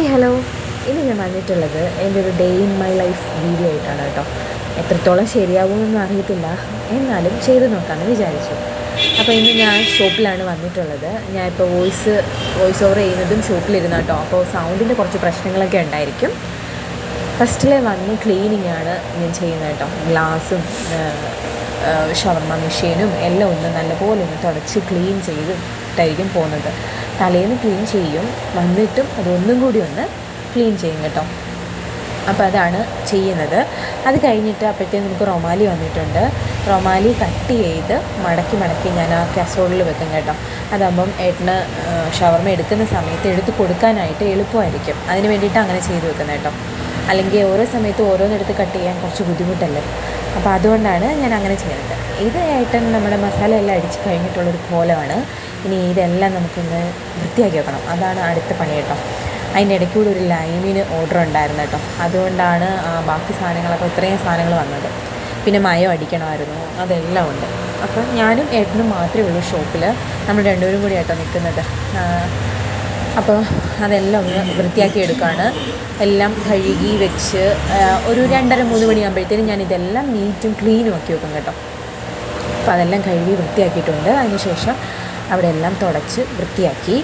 Hi hello. ഇന്ന് ഞാൻ വന്നിട്ടുള്ളത് എൻ്റെ ഒരു day in my life video ആയിട്ടാണ് കേട്ടോ. എത്രത്തോളം ശരിയാവുമെന്നൊന്നും അറിയത്തില്ല, എന്നാലും ചെയ്ത് നോക്കാമെന്ന് വിചാരിച്ചു. അപ്പോൾ ഇന്ന് ഞാൻ ഷോപ്പിലാണ് വന്നിട്ടുള്ളത്. ഞാൻ ഇപ്പോൾ വോയിസ് ഓവർ ചെയ്യുന്നതും ഷോപ്പിലിരുന്ന കേട്ടോ. അപ്പോൾ സൗണ്ടിൻ്റെ കുറച്ച് പ്രശ്നങ്ങളൊക്കെ ഉണ്ടായിരിക്കും. ഫസ്റ്റിലെ വന്ന് ക്ലീനിങ് ആണ് ഞാൻ ചെയ്യുന്നത് കേട്ടോ. ഗ്ലാസും ഷവർമ മെഷീനും എല്ലാം ഒന്ന് നല്ലപോലെ ഒന്ന് തുടച്ച് ക്ലീൻ ചെയ്തിട്ടായിരിക്കും പോകുന്നത്. തലേന്ന് ക്ലീൻ ചെയ്യും, വന്നിട്ടും അതൊന്നും കൂടി ഒന്ന് ക്ലീൻ ചെയ്യും കേട്ടോ. അപ്പോൾ അതാണ് ചെയ്യുന്നത്. അത് കഴിഞ്ഞിട്ട് അപ്പോഴത്തേക്കും നമുക്ക് റൊമാലി വന്നിട്ടുണ്ട്. റൊമാലി കട്ട് ചെയ്ത് മടക്കി ഞാൻ ആ കാസറോളിൽ വെക്കും കേട്ടോ. അതാകുമ്പം ഏട്ടന് ഷവർമ എടുക്കുന്ന സമയത്ത് എടുത്ത് കൊടുക്കാനായിട്ട് എളുപ്പമായിരിക്കും. അതിന് വേണ്ടിയിട്ട് അങ്ങനെ ചെയ്ത് വെക്കുന്നത് കേട്ടോ. അല്ലെങ്കിൽ ഓരോ സമയത്ത് ഓരോന്നെടുത്ത് കട്ട് ചെയ്യാൻ കുറച്ച് ബുദ്ധിമുട്ടല്ലേ. അപ്പോൾ അതുകൊണ്ടാണ് ഞാൻ അങ്ങനെ ചെയ്യുന്നത്. ഇത് ഏട്ടൻ നമ്മുടെ മസാല എല്ലാം അടിച്ച് കഴിഞ്ഞിട്ടുള്ളൊരു കോലമാണ്. ഇനി ഇതെല്ലാം നമുക്കൊന്ന് വൃത്തിയാക്കി വെക്കണം. അതാണ് അടുത്ത പണി കേട്ടോ. അതിൻ്റെ ഇടയ്ക്കൂടെ ഒരു ലൈമിന് ഓർഡർ ഉണ്ടായിരുന്നു കേട്ടോ. അതുകൊണ്ടാണ് ബാക്കി സാധനങ്ങളൊക്കെ ഇത്രയും സാധനങ്ങൾ വന്നത്. പിന്നെ മയം അടിക്കണമായിരുന്നു, അതെല്ലാം ഉണ്ട്. അപ്പം ഞാനും ഏട്ടനും മാത്രമേ ഉള്ളൂ ഷോപ്പിൽ. നമ്മൾ രണ്ടുപേരും കൂടി ആയിട്ടോ നിൽക്കുന്നത്. അപ്പോൾ അതെല്ലാം ഒന്ന് വൃത്തിയാക്കി എടുക്കുകയാണ്. എല്ലാം കഴുകി വെച്ച് ഒരു 2:30-3 മണിയാകുമ്പോഴത്തേനും ഞാൻ ഇതെല്ലാം നീറ്റും ക്ലീനും ആക്കി വെക്കും കേട്ടോ. അപ്പോൾ അതെല്ലാം കഴുകി വൃത്തിയാക്കിയിട്ടുണ്ട്. അതിനുശേഷം അവിടെ എല്ലാം തുടച്ച് വൃത്തിയാക്കി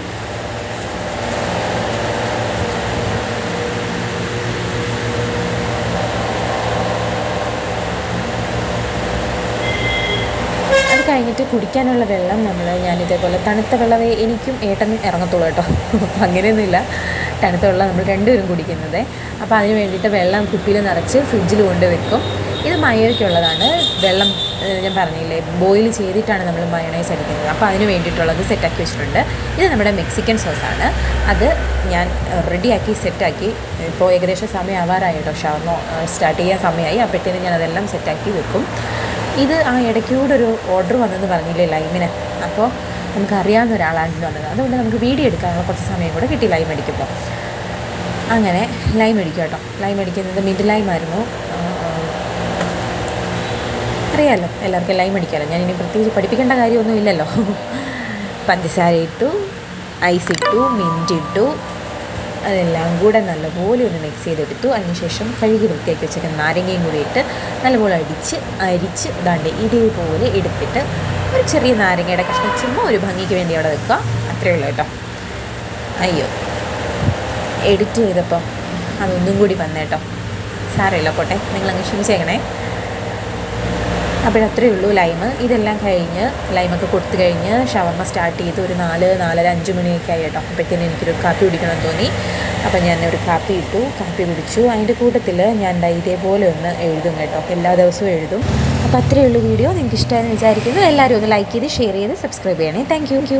കഴിഞ്ഞിട്ട് കുടിക്കാനുള്ള വെള്ളം ഞാനിതേപോലെ തണുത്ത വെള്ളമേ എനിക്കും ഏട്ടനും ഇറങ്ങത്തുള്ളൂ കേട്ടോ. അപ്പം അങ്ങനെയൊന്നുമില്ല, തണുത്ത വെള്ളം നമ്മൾ രണ്ടുപേരും കുടിക്കുന്നത്. അപ്പോൾ അതിന് വേണ്ടിയിട്ട് വെള്ളം കുപ്പിയിൽ നിറച്ച് ഫ്രിഡ്ജിൽ കൊണ്ട് വെക്കും. ഇത് മയോയ്ക്കുള്ളതാണ്. വെള്ളം ഞാൻ പറഞ്ഞില്ലേ, ബോയിൽ ചെയ്തിട്ടാണ് നമ്മൾ മയോണൈസ് അടിക്കുന്നത്. അപ്പോൾ അതിന് വേണ്ടിയിട്ടുള്ളത് സെറ്റാക്കി വെച്ചിട്ടുണ്ട്. ഇത് നമ്മുടെ മെക്സിക്കൻ സോസാണ്. അത് ഞാൻ റെഡിയാക്കി സെറ്റാക്കി. ഇപ്പോൾ ഏകദേശം സമയം ആവാറായി കേട്ടോ. ഷവർമ സ്റ്റാർട്ട് ചെയ്യാൻ സമയമായി. അപ്പോഴത്തേനും ഞാൻ അതെല്ലാം സെറ്റാക്കി വെക്കും. ഇത് ഇടയ്ക്കൂടെ ഒരു ഓർഡർ വന്നെന്ന് പറഞ്ഞില്ലേ ലൈമിന്. അപ്പോൾ നമുക്കറിയാവുന്ന ഒരാളാണ് വന്നത്. അതുകൊണ്ട് നമുക്ക് വീഡിയോ എടുക്കാനുള്ള കുറച്ച് സമയം കൂടെ കിട്ടി ലൈം അടിക്കുമ്പോൾ. അങ്ങനെ ലൈം അടിക്കും കേട്ടോ. ലൈം അടിക്കുന്നത് മിഡ് ലൈമായിരുന്നു. അറിയാമല്ലോ, എല്ലാവർക്കും ലൈം അടിക്കാമല്ലോ. ഞാനിനി പ്രത്യേകിച്ച് പഠിപ്പിക്കേണ്ട കാര്യമൊന്നും ഇല്ലല്ലോ. പഞ്ചസാര ഇട്ടു, ഐസ് ഇട്ടു, മിൻറ്റ് ഇട്ടു, അതെല്ലാം കൂടെ നല്ലപോലെ ഒന്ന് മിക്സ് ചെയ്തെടുത്തു. അതിനുശേഷം കഴുകി വൃത്തിയാക്കി വെച്ചിരിക്കുന്ന നാരങ്ങയും കൂടി ഇട്ട് നല്ലപോലെ അരിച്ച് ഇതാണ്ട് ഇതേപോലെ എടുത്തിട്ട് ഒരു ചെറിയ നാരങ്ങയുടെ കഷ്ണം ചുമ്മാ ഒരു ഭംഗിക്ക് വേണ്ടി അവിടെ വെക്കുക. അത്രയേ ഉള്ളൂ കേട്ടോ. അയ്യോ, എഡിറ്റ് ചെയ്തപ്പം അതൊന്നും കൂടി വന്നേട്ടോ. സാരമില്ല, പോട്ടെ, നിങ്ങളങ്ങ് ക്ഷമിച്ചേക്കണേ. അപ്പോഴത്രയേ ഉള്ളൂ ലൈമ്. ഇതെല്ലാം കഴിഞ്ഞ് ലൈമൊക്കെ കൊടുത്തു കഴിഞ്ഞ് ഷവർമ സ്റ്റാർട്ട് ചെയ്ത് ഒരു 4-4:30 മണിയൊക്കെ ആയി കേട്ടോ. അപ്പോഴത്തേനും എനിക്കൊരു കാപ്പി കുടിക്കണമെന്ന് തോന്നി. അപ്പോൾ ഞാൻ ഒരു കാപ്പി ഇട്ടു, കാപ്പി കുടിച്ചു. അതിൻ്റെ കൂട്ടത്തിൽ ഞാൻ ഇതേപോലെ ഒന്ന് എഴുതും കേട്ടോ. എല്ലാ ദിവസവും എഴുതും. അപ്പോൾ അത്രയേ ഉള്ളൂ വീഡിയോ. നിങ്ങൾക്ക് ഇഷ്ടമായെന്ന് വിചാരിക്കുന്നു. എല്ലാവരും ഒന്ന് ലൈക്ക് ചെയ്ത് ഷെയർ ചെയ്ത് സബ്സ്ക്രൈബ് ചെയ്യണേ. Thank you.